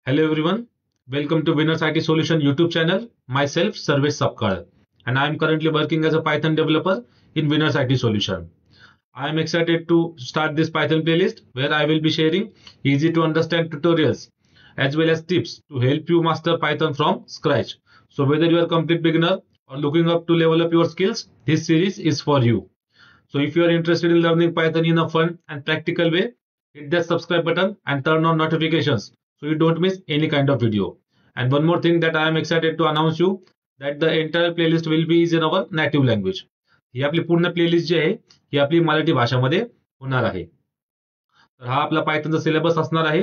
Hello everyone, welcome to Winners IT Solution YouTube channel. Myself Sarvesh Sapkar, and I am currently working as a Python developer in Winners IT Solution. I am excited to start this Python playlist where I will be sharing easy to understand tutorials as well as tips to help you master Python from scratch. So whether you are a complete beginner or looking up to level up your skills, this series is for you. So if you are interested in learning Python in a fun and practical way, hit that subscribe button and turn on notifications so you don't miss any kind of video. And one more thing that I am excited to announce you that the entire playlist will be in our native language. ही आपली पूर्ण playlist जी आहे ही आपली मराठी भाषामध्ये होणार आहे. तर हा आपला पायथनचा सिलेबस असणार आहे.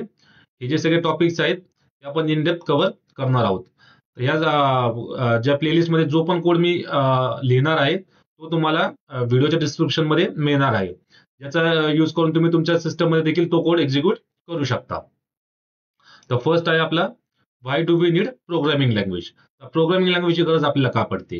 हे जे सगळे टॉपिक्स आहेत ते आपण इन डेप्थ कव्हर करणार आहोत. तर ह्या ज्या प्लेलिस्ट मध्ये जो पण कोड मी लिहिणार आहे तो तुम्हाला व्हिडिओच्या डिस्क्रिप्शन मध्ये मिळणार आहे. याचा यूज करून तुम्ही तुमच्या सिस्टम मध्ये देखील तो कोड एक्झिक्यूट करू शकता. तर फर्स्ट आहे आपला why do we need programming language. Programming लँग्वेजची गरज आपल्याला का पडते.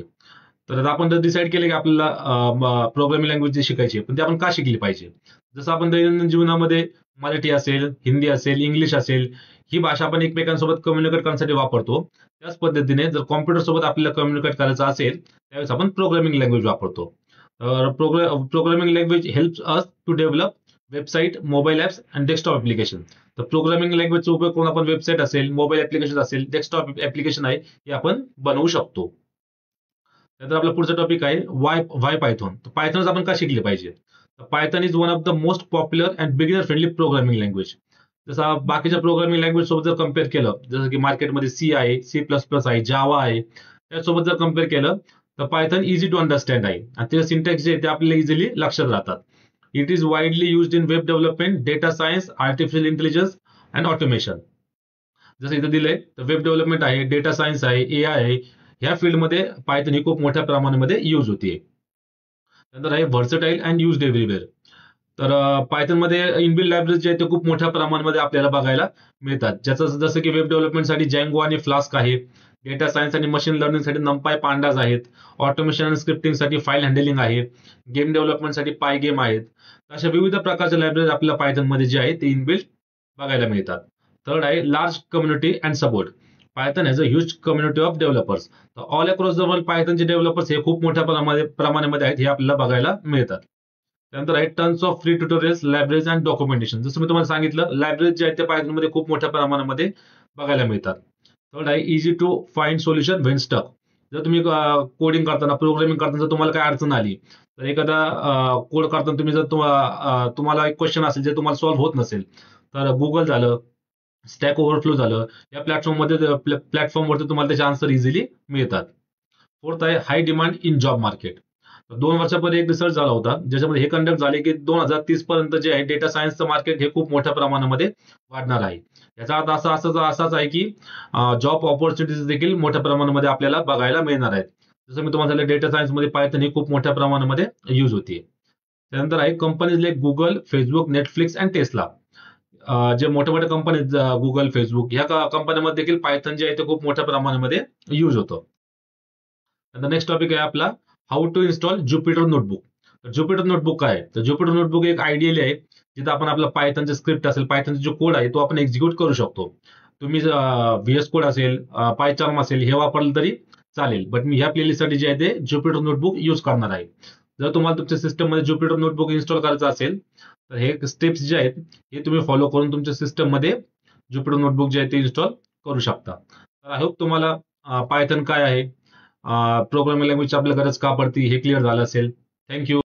तर आता आपण डिसाईड केलं की आपल्याला प्रोग्रामिंग लँग्वेज शिकायची पण ते आपण का शिकली पाहिजे. जसं आपण दैनंदिन जीवनामध्ये मराठी असेल, हिंदी असेल, इंग्लिश असेल, ही भाषा आपण एकमेकांसोबत कम्युनिकेट करण्यासाठी वापरतो. त्याच पद्धतीने जर कॉम्प्युटर सोबत आपल्याला कम्युनिकेट करायचं असेल त्यावेळेस आपण प्रोग्रामिंग लँग्वेज वापरतो. Programming language helps us to develop website, mobile apps and desktop application. तर प्रोग्रामिंग लँग्वेजचा उपयोग करून आपण वेबसाईट असेल, मोबाईल ऍप्लिकेशन असेल, डेस्कटॉप ऍप्लिकेशन आहे हे आपण बनवू शकतो. त्यानंतर आपला पुढचा टॉपिक आहे वाय पायथॉन. तर पायथॉन आपण का शिकले पाहिजे. Python is one of the most popular and beginner friendly programming language. जसं बाकीच्या प्रोग्रामिंग लँग्वेज सोबत जर कम्पेअर केलं, जसं की मार्केटमध्ये सी आहे, C++ आहे, जावा आहे, त्यासोबत जर कम्पेअर केलं तर पायथॉन इझी टू अंडरस्टँड आहे आणि त्याचे सिंटॅक्स जे आहे ते आपल्याला इझिली लक्षात राहतात. It is widely used in web development, data science, artificial intelligence and automation. जसं इथं दिलंय तर वेब डेव्हलपमेंट आहे, डेटा सायन्स आहे, AI आहे, ह्या फील्डमध्ये पायथन ही खूप मोठ्या प्रमाणामध्ये यूज होते. त्यानंतर आहे व्हर्सटाईल अँड युज्ड एव्हरीवेअर. तर पायथन मध्ये इनबिल्ड लायब्ररीज जे आहेत ते खूप मोठ्या प्रमाणामध्ये आपल्याला बघायला मिळतात. ज्याचं जसं की वेब डेव्हलपमेंटसाठी जँगो आणि फ्लास्क आहे, डेटा सायन्स आणि मशीन लर्निंगसाठी नंपाय, पांडाज आहेत, ऑटोमेशन आणि स्क्रिप्टिंगसाठी फाईल हँडलिंग आहे, गेम डेव्हलपमेंटसाठी पाय गेम आहेत. अशा विविध प्रकारच्या लायब्ररीज आपल्या पायथन मध्ये जे आहे ते इनबिल्ड बघायला मिळतात. थर्ड आहे large community and support. Python has a huge community of developers. All across the world पायथनचे डेव्हलपर्स हे खूप मोठ्या प्रमाणामध्ये आहेत हे आपल्याला बघायला मिळतात. त्यानंतर आहे tons of free tutorials, libraries and documentation. जसं मी तुम्हाला सांगितलं लायब्ररीज जे आहेत ते पायथन मध्ये खूप मोठ्या प्रमाणामध्ये बघायला मिळतात. थर्ड आहे easy to find solution when stuck. जर तुम्ही कोडिंग करताना, प्रोग्रामिंग करताना जर तुम्हाला काय अडचण आली तर एखादा कोड करताना तुम्ही जर तुम्हाला एक क्वेश्चन असेल जे तुम्हाला सॉल्व्ह होत नसेल तर गुगल झालं, स्टॅक ओव्हरफ्लो झालं, या प्लॅटफॉर्मवरती तुम्हाला त्याचे आन्सर इझिली मिळतात. फोर्थ आहे हाय डिमांड इन जॉब मार्केट. 2 वर्षापूर्वी एक रिसर्च झाला होता ज्याच्यामध्ये हे कंडक्ट झाले की 2030 पर्यंत जे आहे डेटा सायन्सचं मार्केट हे खूप मोठ्या प्रमाणामध्ये वाढणार आहे. याचा अर्थ असाच आहे की जॉब ऑपॉर्च्युनिटीज देखील मोठ्या प्रमाणामध्ये आपल्याला बघायला मिळणार आहेत. जसं मी तुम्हाला सांगितलं डेटा सायन्समध्ये पायथन ही खूप मोठ्या प्रमाणामध्ये यूज होते. त्यानंतर आहे companies like Google, Facebook, Netflix and Tesla. जे मोठ्या मोठ्या कंपनीज गुगल, फेसबुक ह्या कंपन्यांमध्ये देखील पायथन जे आहे ते खूप मोठ्या प्रमाणामध्ये यूज होतं. नेक्स्ट टॉपिक आहे आपला how to install Jupyter notebook. तर ज्युपिटर नोटबुक काय आहे. तर ज्युपिटर नोटबुक एक आयडियल आहे जिथे आपण आपला पायथनचे स्क्रिप्ट असेल, पायथनचा जो कोड आहे तो आपण एक्झिक्यूट करू शकतो. तुम्ही VS कोड असेल, पायचार्म असेल हे वापरलं तरी चालेल. बट मी ह्या प्लेलिस्टसाठी जे आहे ते ज्युपिटर नोटबुक यूज करणार आहे. जर तुम्हाला तुमच्या सिस्टम मध्ये ज्युपिटर नोटबुक इन्स्टॉल करायचं असेल तर हे स्टेप्स जे आहेत हे तुम्ही फॉलो करून तुमच्या सिस्टम मध्ये ज्युपिटर नोटबुक जे आहे ते इन्स्टॉल करू शकता. तर आय होप तुम्हाला पायथन काय आहे, प्रोग्रामिंग लँग्वेजची आपल्याला गरज का पडते हे क्लिअर झालं असेल. थँक्यू.